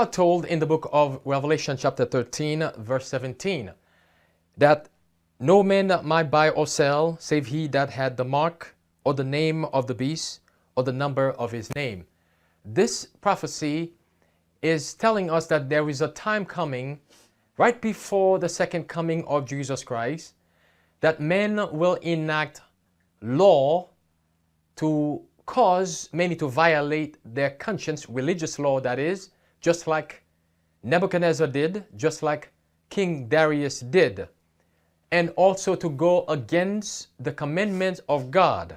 are told in the book of Revelation chapter 13, verse 17, that no man might buy or sell, save he that had the mark or the name of the beast or the number of his name. This prophecy is telling us that there is a time coming right before the second coming of Jesus Christ that men will enact law to cause many to violate their conscience, religious law that is, just like Nebuchadnezzar did, just like King Darius did, and also to go against the commandments of God.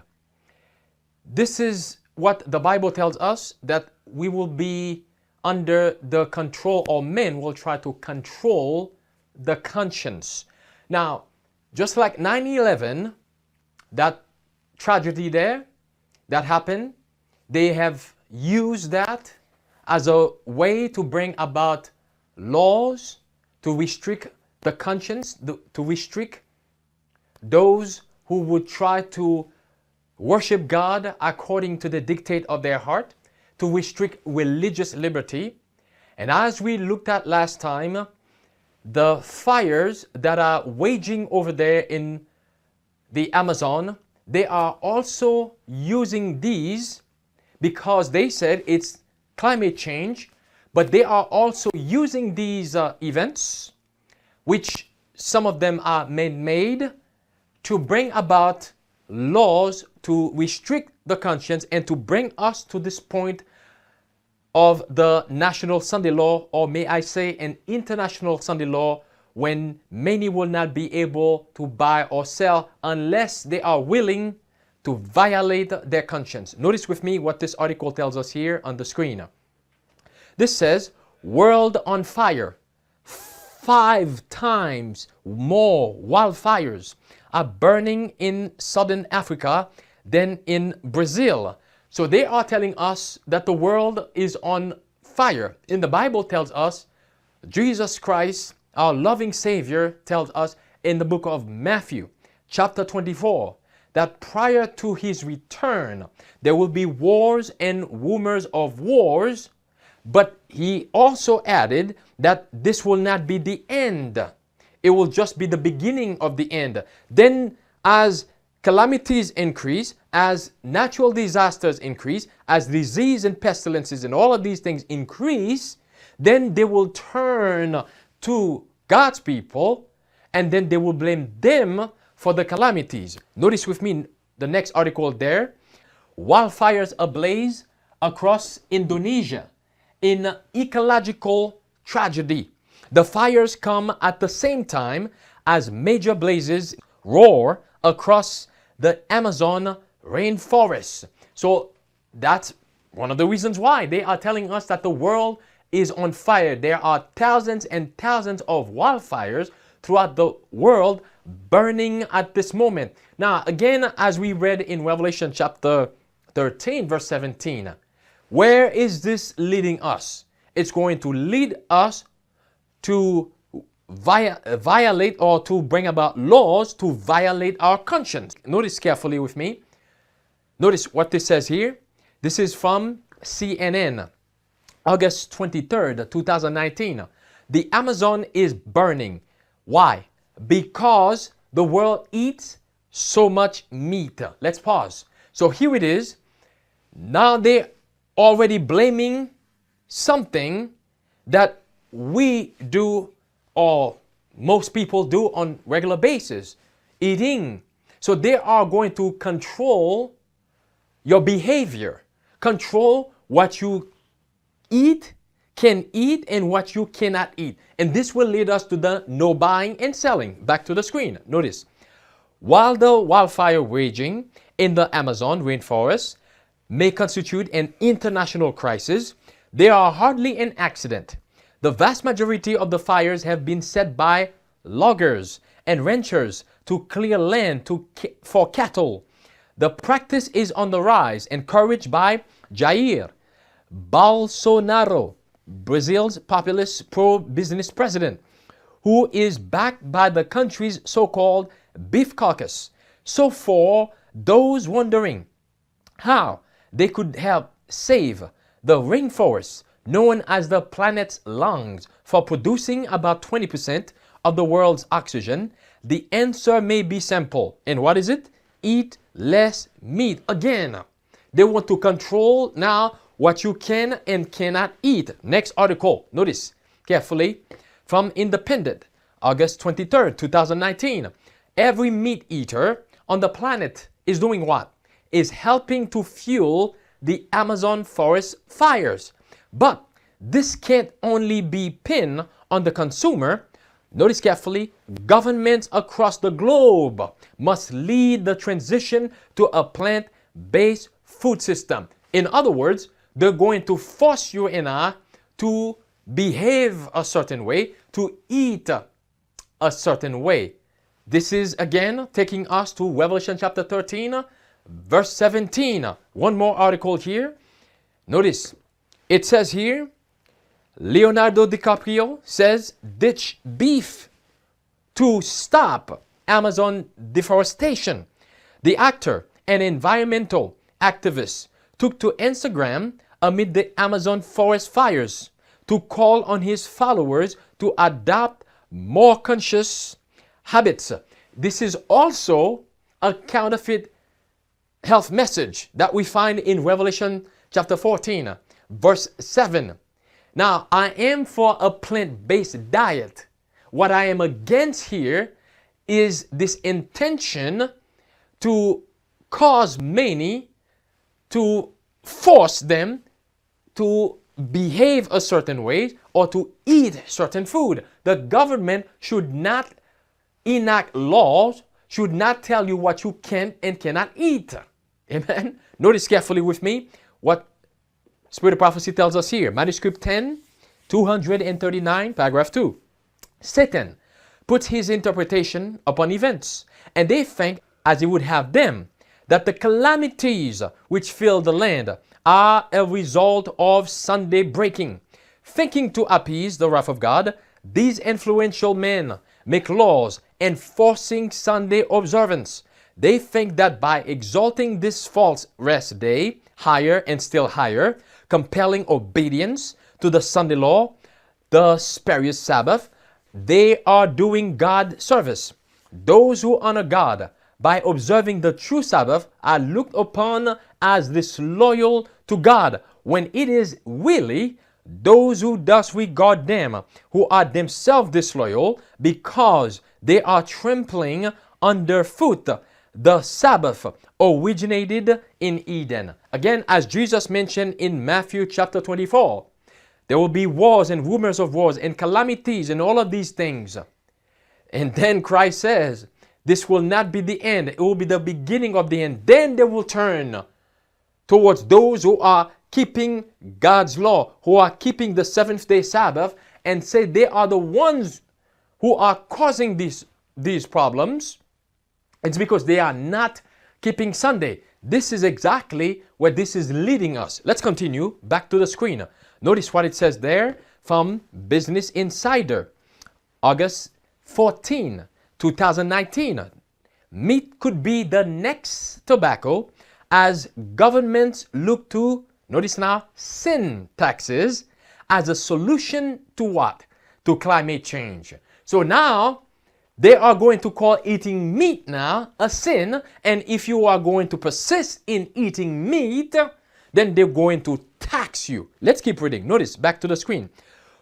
This is what the Bible tells us, that we will be under the control, or men will try to control the conscience. Now, just like 9/11, that tragedy there that happened, they have used that as a way to bring about laws to restrict the conscience, to restrict those who would try to worship God according to the dictate of their heart, to restrict religious liberty. And as we looked at last time, the fires that are waging over there in the Amazon, they are also using these because they said it's climate change, but they are also using these events, which some of them are man-made, to bring about laws to restrict the conscience and to bring us to this point of the national Sunday law, or may I say an international Sunday law, when many will not be able to buy or sell unless they are willing to violate their conscience. Notice with me what this article tells us here on the screen. This says, world on fire. 5 times more wildfires are burning in southern Africa than in Brazil. So they are telling us that the world is on fire. And the Bible tells us, Jesus Christ, our loving Savior, tells us in the book of Matthew, chapter 24, that prior to his return, there will be wars and rumors of wars. But he also added that this will not be the end. It will just be the beginning of the end. Then as calamities increase, as natural disasters increase, as disease and pestilences and all of these things increase, then they will turn to God's people, and then they will blame them for the calamities. Notice with me the next article there. Wildfires ablaze across Indonesia in ecological tragedy. The fires come at the same time as major blazes roar across the Amazon rainforest. So that's one of the reasons why they are telling us that the world is on fire. There are thousands and thousands of wildfires throughout the world burning at this moment. Now, again, as we read in Revelation chapter 13, verse 17, where is this leading us? It's going to lead us to violate, or to bring about laws to violate our conscience. Notice carefully with me. Notice what this says here. This is from CNN, August 23rd, 2019. The Amazon is burning. Why? Because the world eats so much meat. Let's pause. So here it is. Now they're already blaming something that we do, or most people do on regular basis, eating. So they are going to control your behavior, control what you can eat and what you cannot eat. And this will lead us to the no buying and selling. Back to the screen. Notice, while the wildfire raging in the Amazon rainforest may constitute an international crisis, they are hardly an accident. The vast majority of the fires have been set by loggers and ranchers to clear land for cattle. The practice is on the rise, encouraged by Jair Bolsonaro, Brazil's populist pro-business president, who is backed by the country's so-called beef caucus. So for those wondering how they could help save the rainforest, known as the planet's lungs, for producing about 20% of the world's oxygen? The answer may be simple. And what is it? Eat less meat. Again, they want to control now what you can and cannot eat. Next article, notice carefully, from Independent, August 23rd, 2019. Every meat eater on the planet is doing what? Is helping to fuel the Amazon forest fires. But this can't only be pinned on the consumer. Notice carefully, governments across the globe must lead the transition to a plant-based food system. In other words, they're going to force you and I to behave a certain way, to eat a certain way. This is again taking us to Revelation chapter 13, verse 17. One more article here. Notice, it says here, Leonardo DiCaprio says ditch beef to stop Amazon deforestation. The actor and environmental activist took to Instagram amid the Amazon forest fires to call on his followers to adopt more conscious habits. This is also a counterfeit health message that we find in Revelation chapter 14, verse 7. Now, I am for a plant-based diet. What I am against here is this intention to cause many, to force them to behave a certain way or to eat certain food. The government should not enact laws, should not tell you what you can and cannot eat. Amen. Notice carefully with me what Spirit of Prophecy tells us here. Manuscript 10, 239, paragraph 2. Satan puts his interpretation upon events, and they think, as he would have them, that the calamities which fill the land are a result of Sunday breaking. Thinking to appease the wrath of God, these influential men make laws enforcing Sunday observance. They think that by exalting this false rest day higher and still higher, compelling obedience to the Sunday law, the spurious Sabbath, they are doing God service. Those who honor God by observing the true Sabbath are looked upon as disloyal to God, when it is really those who thus regard them who are themselves disloyal, because they are trampling underfoot the Sabbath originated in Eden. Again, as Jesus mentioned in Matthew chapter 24, there will be wars and rumors of wars and calamities and all of these things. And then Christ says, this will not be the end. It will be the beginning of the end. Then they will turn towards those who are keeping God's law, who are keeping the seventh-day Sabbath, and say they are the ones who are causing these problems. It's because they are not keeping Sunday. This is exactly where this is leading us. Let's continue back to the screen. Notice what it says there from Business Insider, August 14, 2019. Meat could be the next tobacco as governments look to, notice now, sin taxes as a solution to what? To climate change. So now they are going to call eating meat now a sin, and if you are going to persist in eating meat, then they're going to tax you. Let's keep reading. Notice, back to the screen.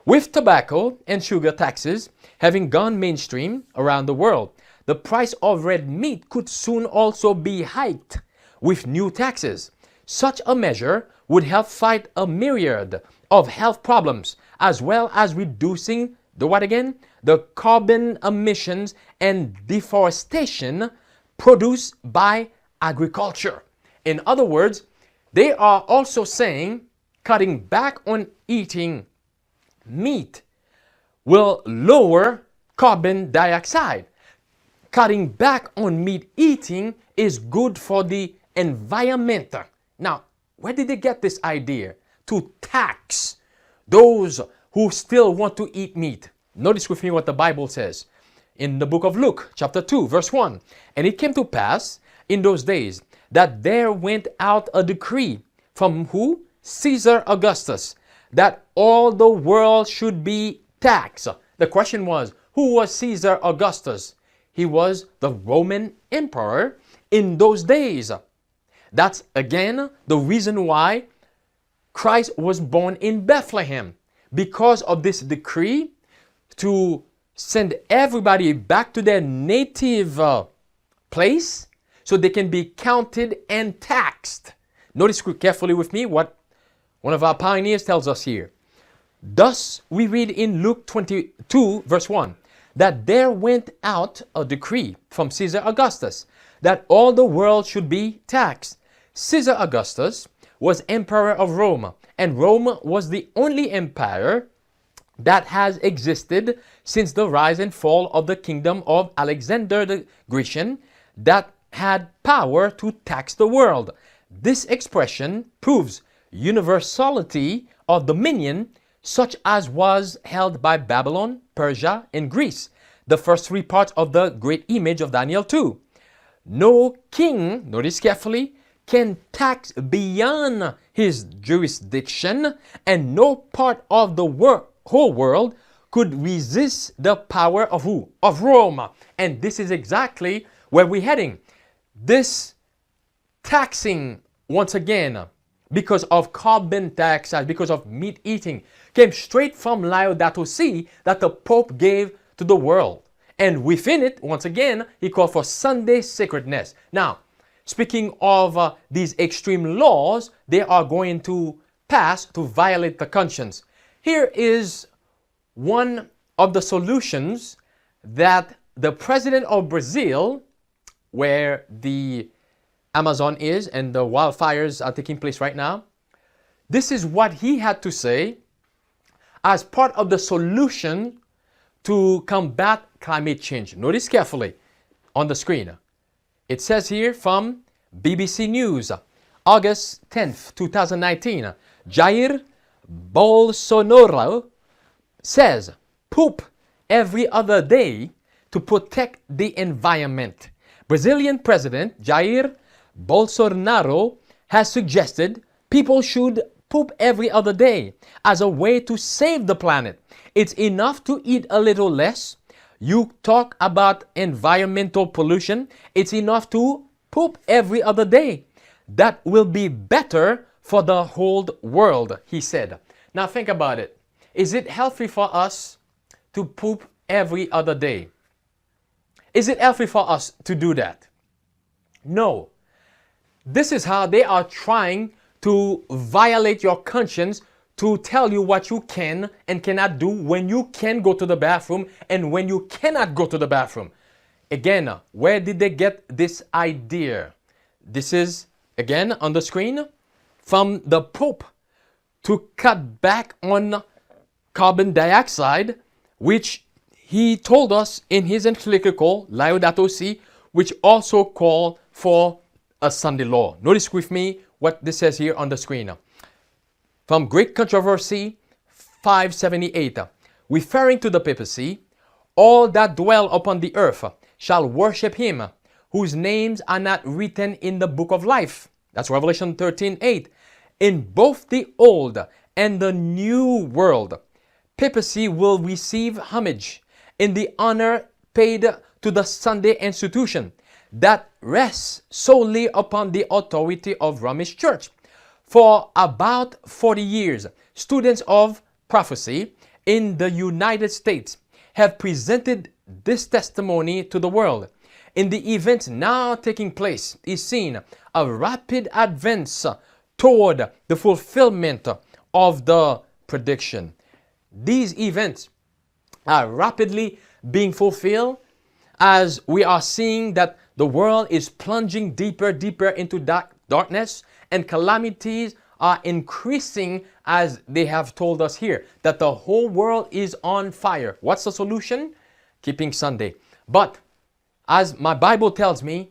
With tobacco and sugar taxes having gone mainstream around the world, the price of red meat could soon also be hiked with new taxes. Such a measure would help fight a myriad of health problems, as well as reducing the what again? The carbon emissions and deforestation produced by agriculture. In other words, they are also saying cutting back on eating meat will lower carbon dioxide. Cutting back on meat eating is good for the environment. Now, where did they get this idea? To tax those who still want to eat meat. Notice with me what the Bible says in the book of Luke, chapter 2, verse 1. And it came to pass in those days that there went out a decree from who? Caesar Augustus, that all the world should be taxed. The question was, who was Caesar Augustus? He was the Roman emperor in those days. That's again the reason why Christ was born in Bethlehem, because of this decree to send everybody back to their native place so they can be counted and taxed. Notice carefully with me what one of our pioneers tells us here. Thus we read in Luke 22 verse 1 that there went out a decree from Caesar Augustus that all the world should be taxed. Caesar Augustus was emperor of Rome, and Rome was the only empire that has existed since the rise and fall of the kingdom of Alexander the Grecian that had power to tax the world. This expression proves universality of dominion such as was held by Babylon, Persia, and Greece, the first three parts of the great image of Daniel 2. No king, notice carefully, can tax beyond his jurisdiction, and no part of the whole world could resist the power of who? Of Rome. And this is exactly where we're heading. This taxing, once again, because of carbon dioxide, because of meat eating, came straight from Laudato Si that the Pope gave to the world. And within it, once again, he called for Sunday sacredness. Now, speaking of these extreme laws they are going to pass to violate the conscience, here is one of the solutions that the president of Brazil, where the Amazon is and the wildfires are taking place right now, this is what he had to say as part of the solution to combat climate change. Notice carefully on the screen. It says here from BBC News, August 10th, 2019, Jair Bolsonaro says poop every other day to protect the environment. Brazilian President Jair Bolsonaro has suggested people should poop every other day as a way to save the planet. It's enough to eat a little less. You talk about environmental pollution. It's enough to poop every other day. That will be better for the whole world, he said. Now think about it. Is it healthy for us to poop every other day? Is it healthy for us to do that? No. This is how they are trying to violate your conscience, to tell you what you can and cannot do, when you can go to the bathroom and when you cannot go to the bathroom. Again, where did they get this idea? This is, again, on the screen, from the Pope to cut back on carbon dioxide, which he told us in his encyclical, Laudato Si, which also called for a Sunday law. Notice with me what this says here on the screen. From Great Controversy 578, referring to the papacy, all that dwell upon the earth shall worship him, whose names are not written in the book of life. That's Revelation 13:8. In both the old and the new world, papacy will receive homage in the honor paid to the Sunday institution that rests solely upon the authority of Romish Church. For about 40 years, students of prophecy in the United States have presented this testimony to the world. In the events now taking place is seen a rapid advance toward the fulfillment of the prediction. These events are rapidly being fulfilled as we are seeing that the world is plunging deeper into darkness, and calamities are increasing, as they have told us here, that the whole world is on fire. What's the solution? Keeping Sunday. But as my Bible tells me,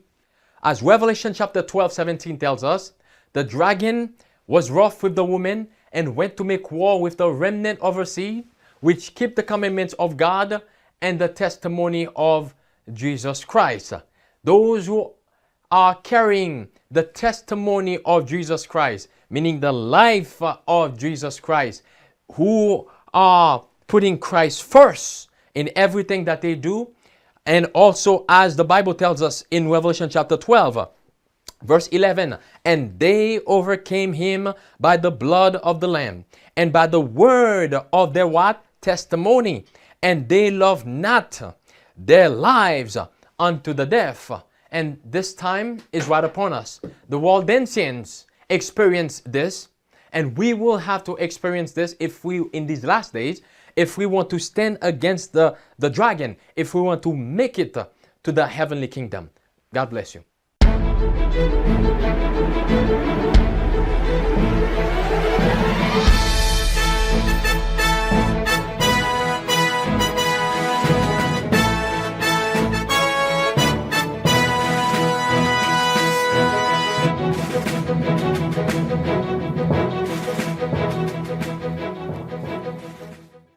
as Revelation chapter 12:17 tells us, the dragon was wroth with the woman and went to make war with the remnant of her seed, which keep the commandments of God and the testimony of Jesus Christ. Those who are carrying the testimony of Jesus Christ, meaning the life of Jesus Christ, who are putting Christ first in everything that they do. And also, as the Bible tells us in Revelation chapter 12, verse 11, and they overcame him by the blood of the Lamb and by the word of their what? Testimony. And they loved not their lives unto the death. And this time is right upon us. The Waldensians experienced this, and we will have to experience this if we, in these last days, if we want to stand against the dragon, if we want to make it to the heavenly kingdom. God bless you.